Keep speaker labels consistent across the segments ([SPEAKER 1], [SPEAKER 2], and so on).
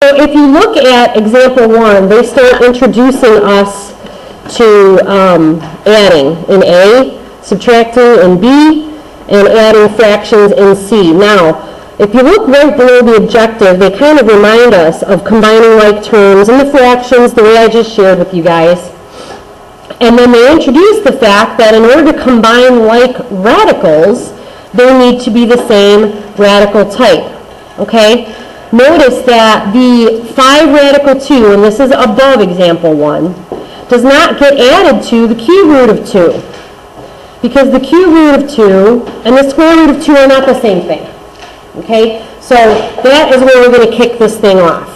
[SPEAKER 1] So if you look at example 1, they start introducing us to adding in A, subtracting in B, and adding fractions in C. Now, if you look right below the objective, they kind of remind us of combining like terms and the fractions the way I just shared with you guys. And then they introduce the fact that in order to combine like radicals, they need to be the same radical type. Okay? Notice that the 5 radical 2, and this is above example 1, does not get added to the cube root of 2. Because the cube root of 2 and the square root of 2 are not the same thing. Okay? So that is where we're going to kick this thing off.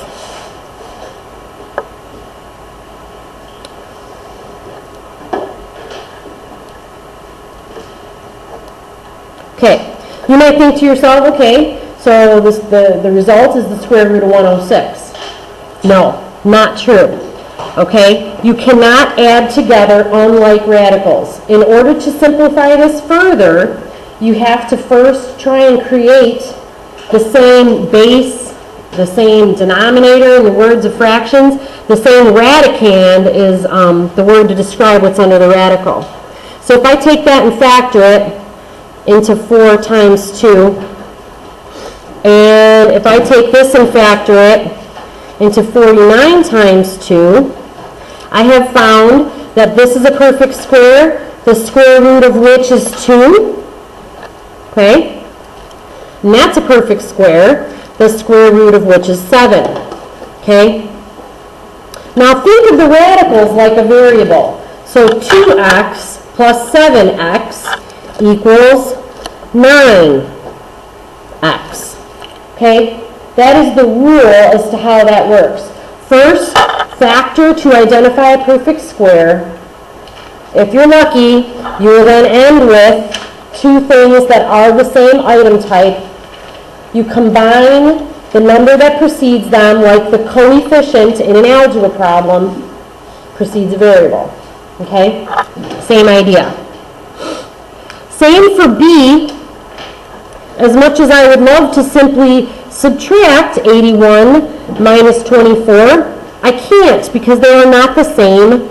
[SPEAKER 1] Okay. You might think to yourself, okay, so the result is the square root of 106. No, not true. Okay? You cannot add together unlike radicals. In order to simplify this further, you have to first try and create the same base, the same denominator in the words of fractions. The same radicand is the word to describe what's under the radical. So if I take that and factor it into 4 times 2, and if I take this and factor it into 49 times 2, I have found that this is a perfect square, the square root of which is 2. Okay? And that's a perfect square, the square root of which is 7. Okay? Now think of the radicals like a variable. So 2x plus 7x equals 9x. Okay? That is the rule as to how that works. First, factor to identify a perfect square. If you're lucky, you will then end with 2 things that are the same item type. You combine the number that precedes them, like the coefficient in an algebra problem precedes a variable. Okay? Same idea. Same for B. As much as I would love to simply subtract 81 minus 24, I can't because they are not the same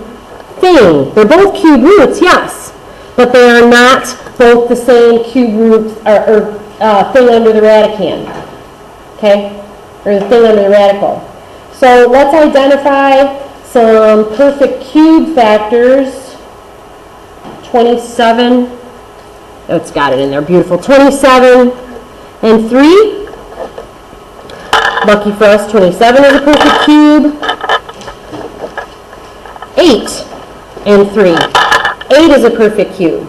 [SPEAKER 1] thing. They're both cube roots, yes, but they are not both the same cube root or thing under the radicand. Okay? Or the thing under the radical. So let's identify some perfect cube factors. 27. Oh, it's got it in there. Beautiful. 27 and 3. Lucky for us, 27 is a perfect cube. 8 and 3. 8 is a perfect cube.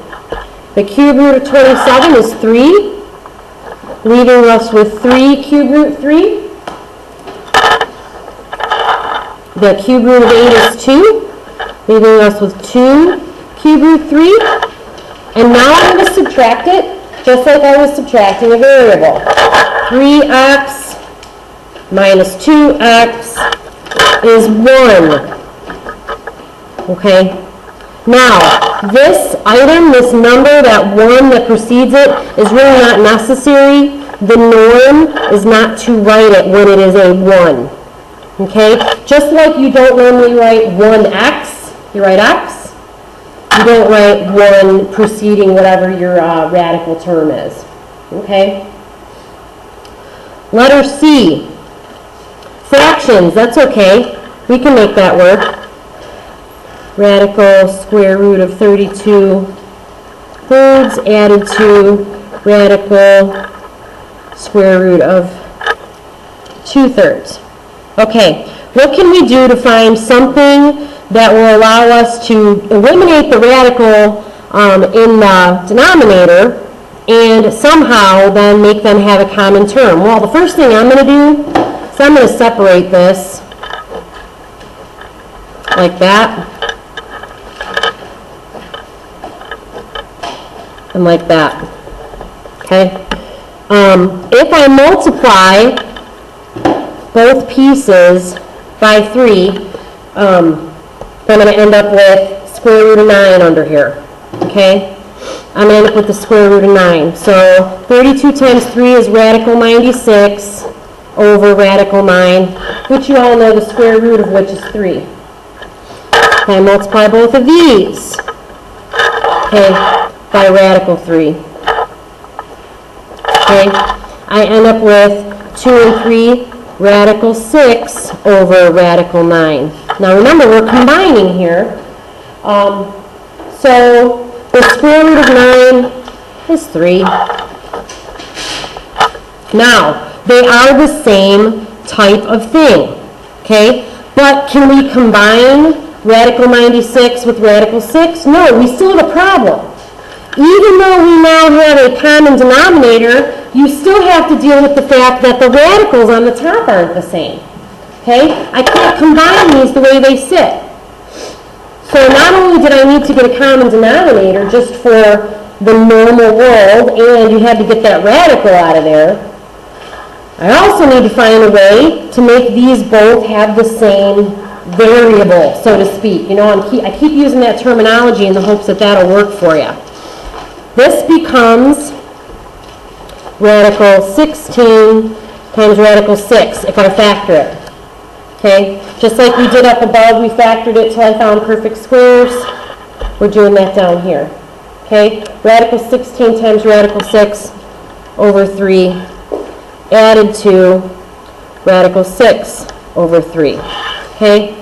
[SPEAKER 1] The cube root of 27 is 3, leaving us with 3 cube root 3. The cube root of 8 is 2, leaving us with 2 cube root 3. And now I'm going to subtract it just like I was subtracting a variable. 3x minus 2x is 1. Okay? Now, this item, this number, that 1 that precedes it, is really not necessary. The norm is not to write it when it is a 1. Okay? Just like you don't normally write 1x, you write x. You don't write 1 preceding whatever your radical term is. Okay? Letter C. Fractions, that's okay. We can make that work. Radical square root of 32 thirds added to radical square root of 2 thirds. Okay, what can we do to find something that will allow us to eliminate the radical in the denominator and somehow then make them have a common term? Well, the first thing I'm going to do is I'm going to separate this like that and like that. Okay? If I multiply both pieces by 3, then I'm going to end up with square root of 9 under here. Okay? I'm going to end up with the square root of 9. So 32 times 3 is radical 96. over radical 9, which you all know the square root of which is 3. Okay, I multiply both of these, okay, by radical 3. Okay, I end up with 2 and 3 radical 6 over radical 9. Now remember, we're combining here. So the square root of 9 is 3. Now, they are the same type of thing, okay? But can we combine radical 96 with radical 6? No, we still have a problem. Even though we now have a common denominator, you still have to deal with the fact that the radicals on the top aren't the same, okay? I can't combine these the way they sit. So not only did I need to get a common denominator just for the normal world, and you had to get that radical out of there, I also need to find a way to make these both have the same variable, so to speak. You know, I keep using that terminology in the hopes that that'll work for you. This becomes radical 16 times radical 6 if I factor it. Okay? Just like we did up above, we factored it till I found perfect squares. We're doing that down here. Okay? Radical 16 times radical 6 over 3 added to radical 6 over 3. Okay?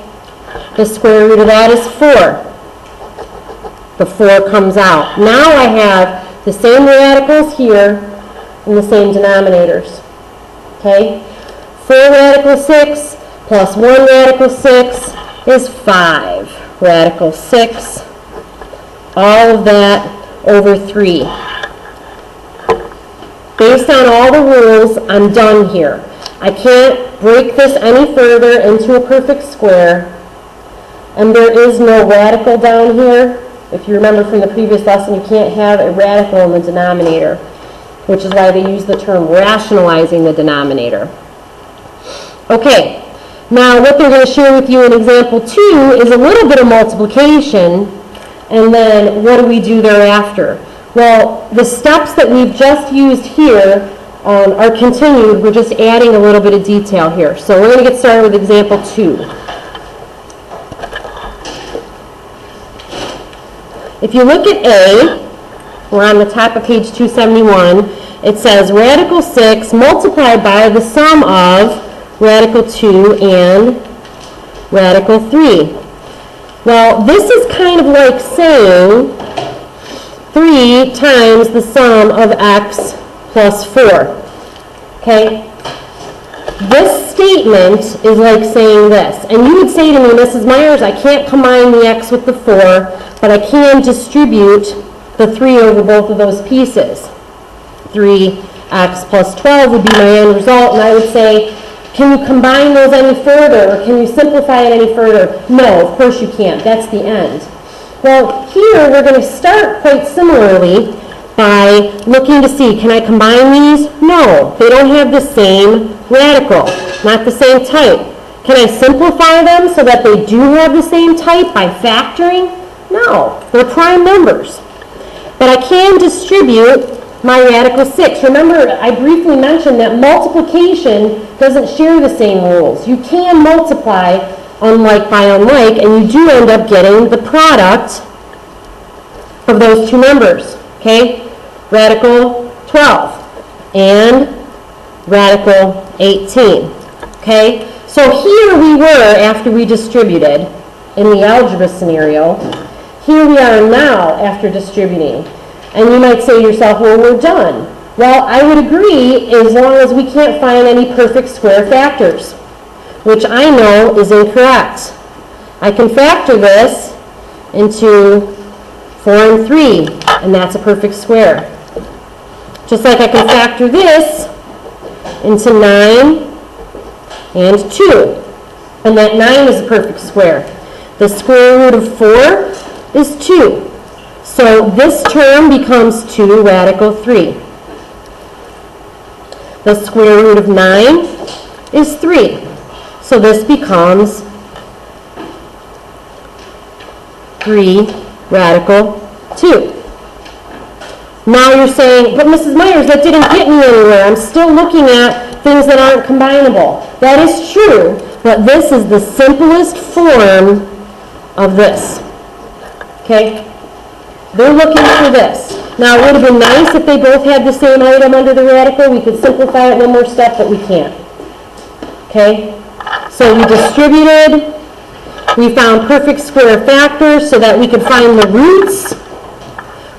[SPEAKER 1] The square root of that is 4. The 4 comes out. Now I have the same radicals here and the same denominators. Okay? 4 radical 6 plus 1 radical 6 is 5 radical 6. All of that over 3. Based on all the rules, I'm done here. I can't break this any further into a perfect square. And there is no radical down here. If you remember from the previous lesson, you can't have a radical in the denominator, which is why they use the term rationalizing the denominator. Okay, now what they're going to share with you in example 2 is a little bit of multiplication, and then what do we do thereafter? Well, the steps that we've just used here are continued. We're just adding a little bit of detail here. So we're going to get started with example 2. If you look at A, we're on the top of page 271, it says radical 6 multiplied by the sum of radical 2 and radical 3. Well, this is kind of like saying 3 times the sum of x plus 4. Okay? This statement is like saying this. And you would say to me, Mrs. Myers, I can't combine the x with the 4, but I can distribute the 3 over both of those pieces. 3x plus 12 would be my end result, and I would say, can you combine those any further, or can you simplify it any further? No, of course you can't. That's the end. Well, here we're going to start quite similarly by looking to see, can I combine these? No, they don't have the same radical, not the same type. Can I simplify them so that they do have the same type by factoring? No, they're prime numbers. But I can distribute my radical 6. Remember, I briefly mentioned that multiplication doesn't share the same rules. You can multiply unlike by unlike, and you do end up getting the product of those two numbers. Okay? Radical 12 and radical 18. Okay? So here we were after we distributed in the algebra scenario. Here we are now after distributing. And you might say to yourself, well, we're done. Well, I would agree as long as we can't find any perfect square factors, which I know is incorrect. I can factor this into 4 and 3, and that's a perfect square. Just like I can factor this into 9 and 2, and that 9 is a perfect square. The square root of 4 is 2. So this term becomes 2 radical 3. The square root of 9 is 3. So this becomes 3 radical 2. Now you're saying, but Mrs. Myers, that didn't get me anywhere. I'm still looking at things that aren't combinable. That is true, but this is the simplest form of this. Okay? They're looking for this. Now, it would have been nice if they both had the same item under the radical. We could simplify it one more step, but we can't. Okay? So we distributed. We found perfect square factors so that we could find the roots.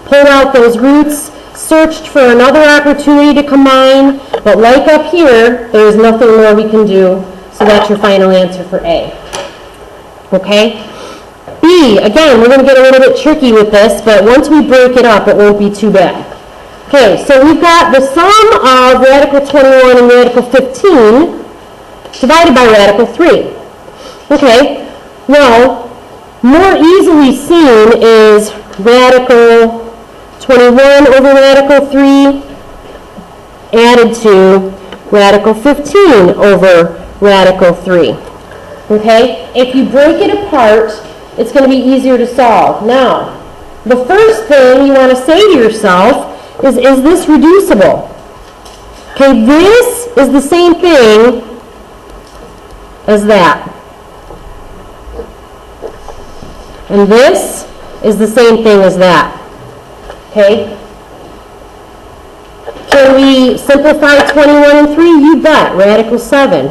[SPEAKER 1] Pulled out those roots. Searched for another opportunity to combine. But like up here, there's nothing more we can do. So that's your final answer for A. Okay? B, again, we're going to get a little bit tricky with this, but once we break it up, it won't be too bad. Okay, so we've got the sum of radical 21 and radical 15 divided by radical 3. Okay, well, more easily seen is radical 21 over radical 3 added to radical 15 over radical 3. Okay, if you break it apart, it's going to be easier to solve. Now, the first thing you want to say to yourself is this reducible? Okay, this is the same thing as that. And this is the same thing as that. Okay? Can we simplify 21 and 3? You bet. Radical 7.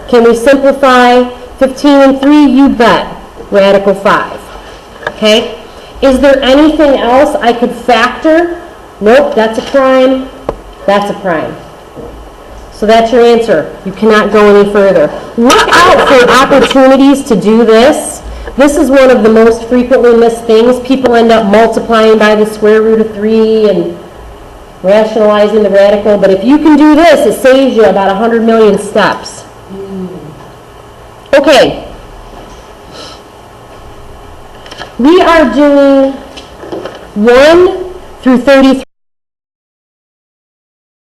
[SPEAKER 1] Can we simplify 15 and 3? You bet. Radical 5. Okay? Is there anything else I could factor? Nope, that's a prime. That's a prime. So that's your answer. You cannot go any further. Look out for opportunities to do this. This is one of the most frequently missed things. People end up multiplying by the square root of 3 and rationalizing the radical. But if you can do this, it saves you about 100 million steps. Okay. We are doing 1 through 33.